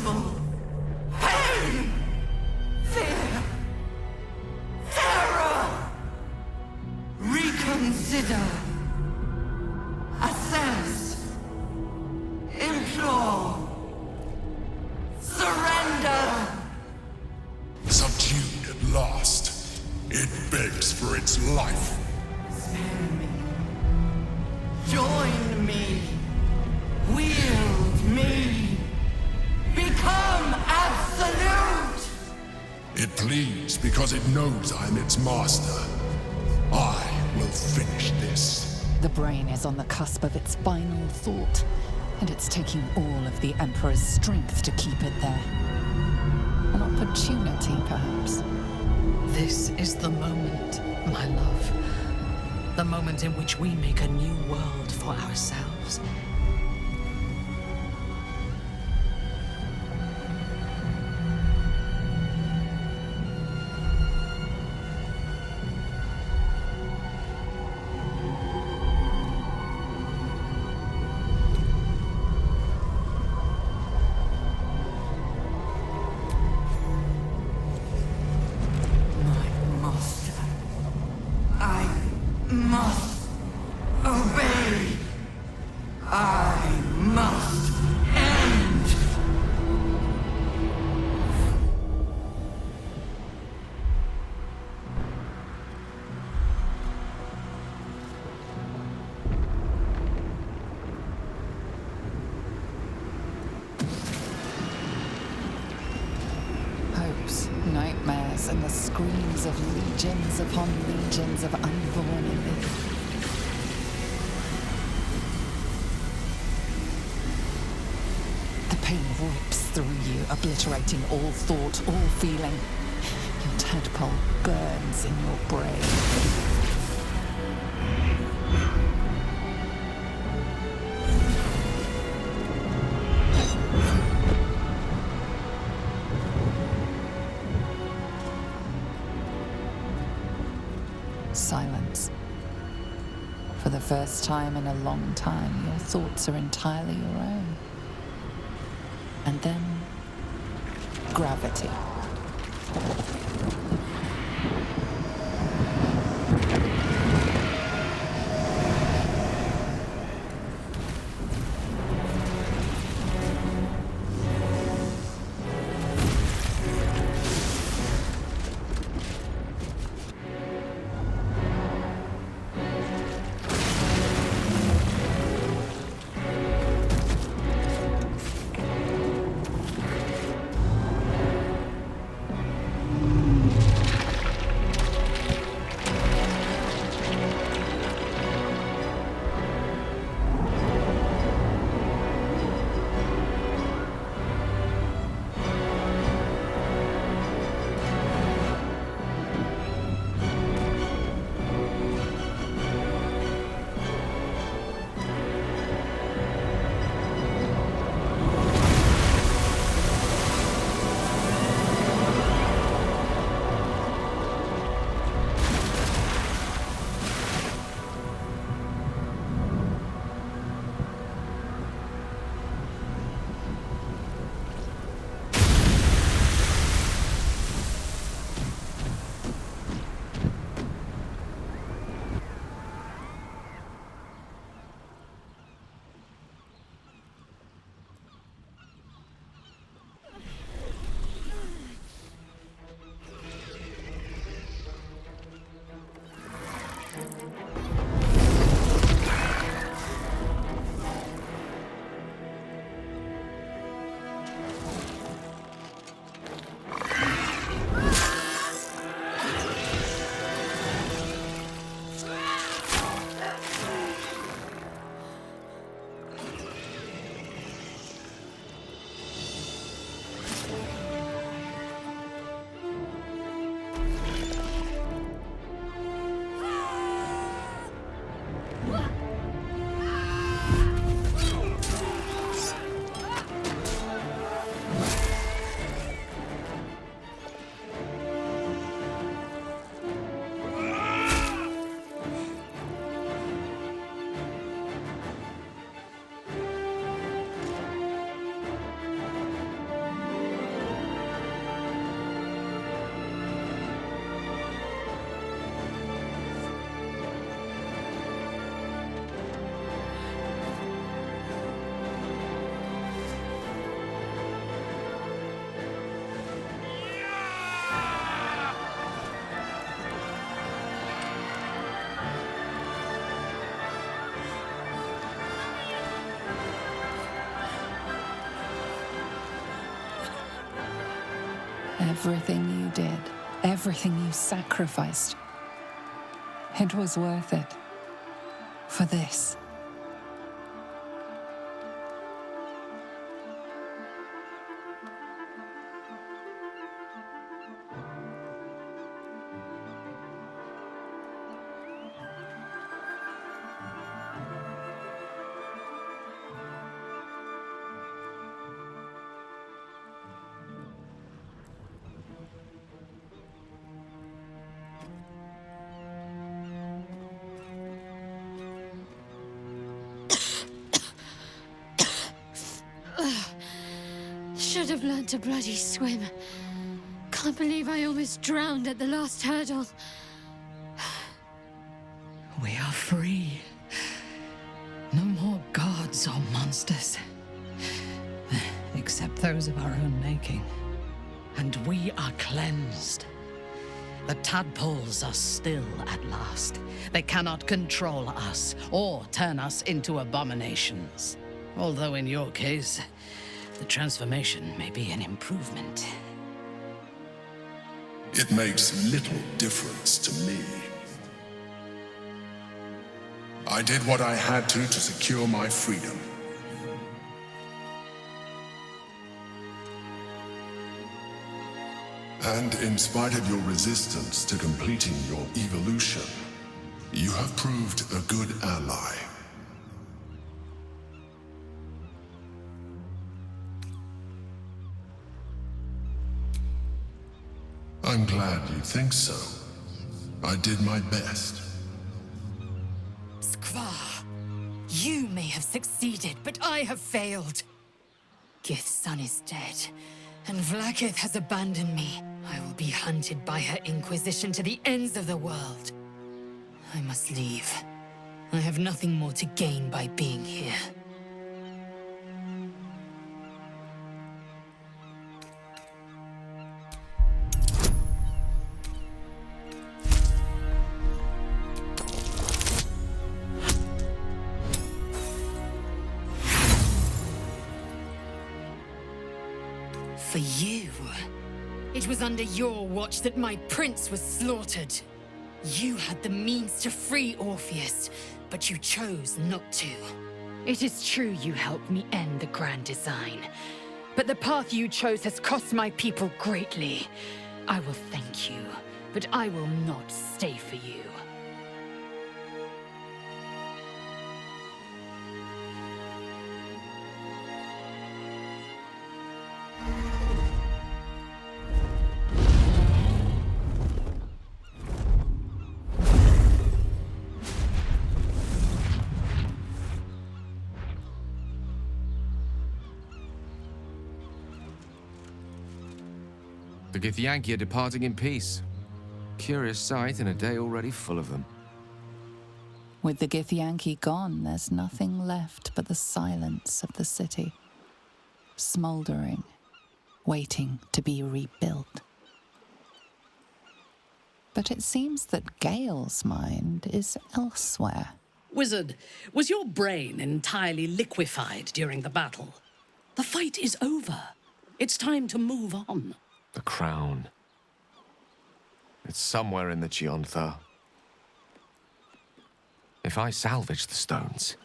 invincible. Pain! Fear! Terror! Reconsider. Assess. Implore. Surrender! Subdued at last, it begs for its life. Spare me. Join me. Wield me. Become absolute! It pleads because it knows I'm its master. I will finish this. The brain is on the cusp of its final thought, and it's taking all of the Emperor's strength to keep it there. An opportunity, perhaps. This is the moment, my love. The moment in which we make a new world for ourselves. Must obey. I must end. Hopes, nightmares, and the screams of legions upon legions of unborn in me. The pain rips through you, obliterating all thought, all feeling. Your tadpole burns in your brain. Silence. For the first time in a long time, your thoughts are entirely your own. And then, gravity. Everything you did, everything you sacrificed, it was worth it. For this. Should have learned to bloody swim. Can't believe I almost drowned at the last hurdle. We are free. No more gods or monsters. Except those of our own making. And we are cleansed. The tadpoles are still at last. They cannot control us or turn us into abominations. Although in your case, the transformation may be an improvement. It makes little difference to me. I did what I had to secure my freedom. And in spite of your resistance to completing your evolution, you have proved a good ally. I'm glad you think so. I did my best. Skvar, you may have succeeded, but I have failed. Gith's son is dead, and Vlaakith has abandoned me. I will be hunted by her Inquisition to the ends of the world. I must leave. I have nothing more to gain by being here. For you. It was under your watch that my prince was slaughtered. You had the means to free Orpheus, but you chose not to. It is true you helped me end the Grand Design, but the path you chose has cost my people greatly. I will thank you, but I will not stay for you. The Githyanki are departing in peace. Curious sight in a day already full of them. With the Githyanki gone, there's nothing left but the silence of the city. Smouldering, waiting to be rebuilt. But it seems that Gale's mind is elsewhere. Wizard, was your brain entirely liquefied during the battle? The fight is over. It's time to move on. The crown. It's somewhere in the Chiontha. If I salvage the stones,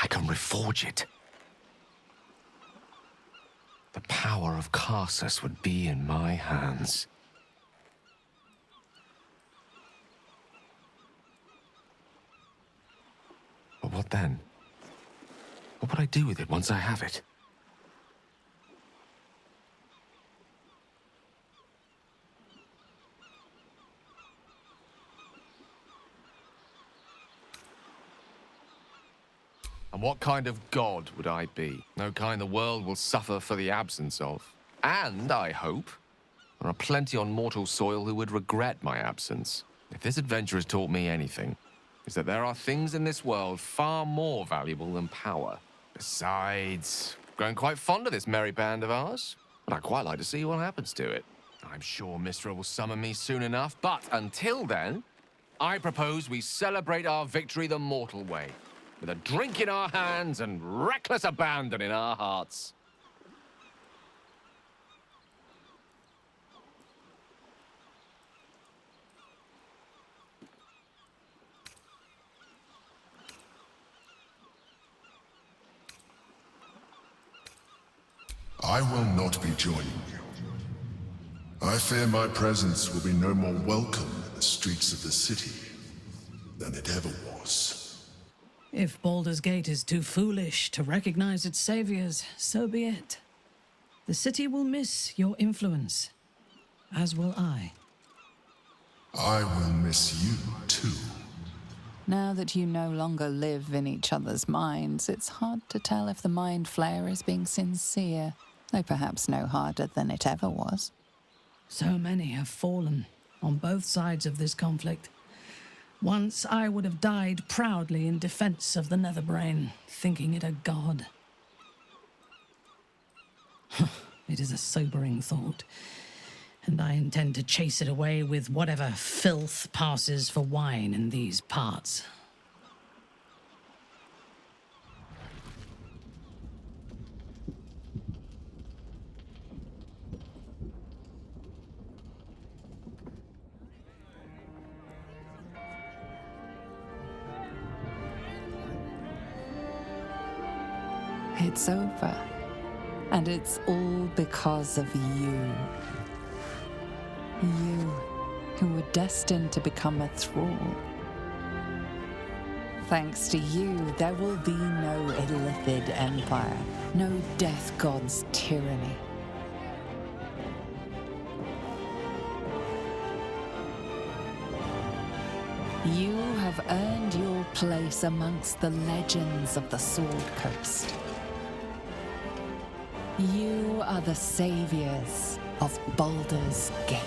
I can reforge it. The power of Karsus would be in my hands. But what then? What would I do with it once I have it? And what kind of god would I be? No kind the world will suffer for the absence of. And, I hope, there are plenty on mortal soil who would regret my absence. If this adventure has taught me anything, it's that there are things in this world far more valuable than power. Besides, I've grown quite fond of this merry band of ours, and I'd quite like to see what happens to it. I'm sure Mistra will summon me soon enough, but until then, I propose we celebrate our victory the mortal way, with a drink in our hands and reckless abandon in our hearts. I will not be joining you. I fear my presence will be no more welcome in the streets of the city than it ever was. If Baldur's Gate is too foolish to recognize its saviors, so be it. The city will miss your influence, as will I. I will miss you too. Now that you no longer live in each other's minds, it's hard to tell if the Mind Flayer is being sincere, though perhaps no harder than it ever was. So many have fallen on both sides of this conflict. Once I would have died proudly in defense of the Netherbrain, thinking it a god. It is a sobering thought, and I intend to chase it away with whatever filth passes for wine in these parts. It's over. And it's all because of you. You, who were destined to become a thrall. Thanks to you, there will be no Illithid Empire, no Death God's tyranny. You have earned your place amongst the legends of the Sword Coast. You are the saviors of Baldur's Gate.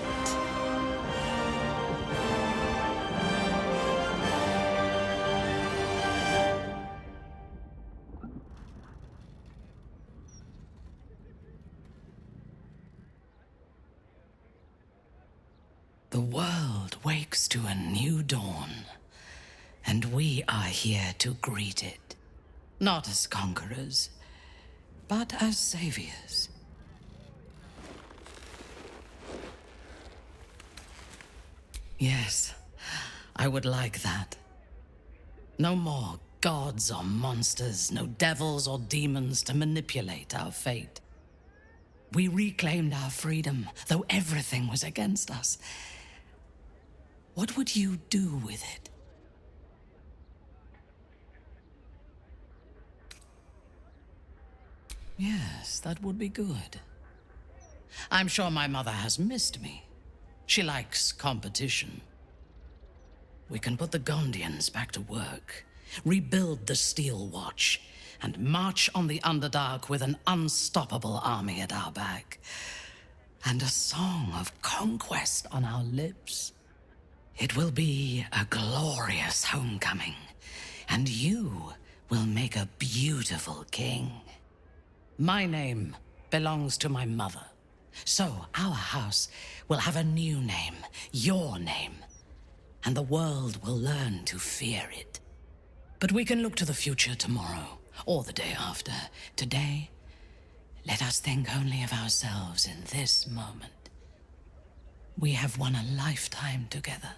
The world wakes to a new dawn, and we are here to greet it. Not as conquerors, but as saviors. Yes, I would like that. No more gods or monsters, no devils or demons to manipulate our fate. We reclaimed our freedom, though everything was against us. What would you do with it? Yes, that would be good. I'm sure my mother has missed me. She likes competition. We can put the Gondians back to work, rebuild the Steel Watch, and march on the Underdark with an unstoppable army at our back. And a song of conquest on our lips. It will be a glorious homecoming, and you will make a beautiful king. My name belongs to my mother, so our house will have a new name, your name, and the world will learn to fear it. But we can look to the future tomorrow, or the day after. Today, let us think only of ourselves in this moment. We have won a lifetime together.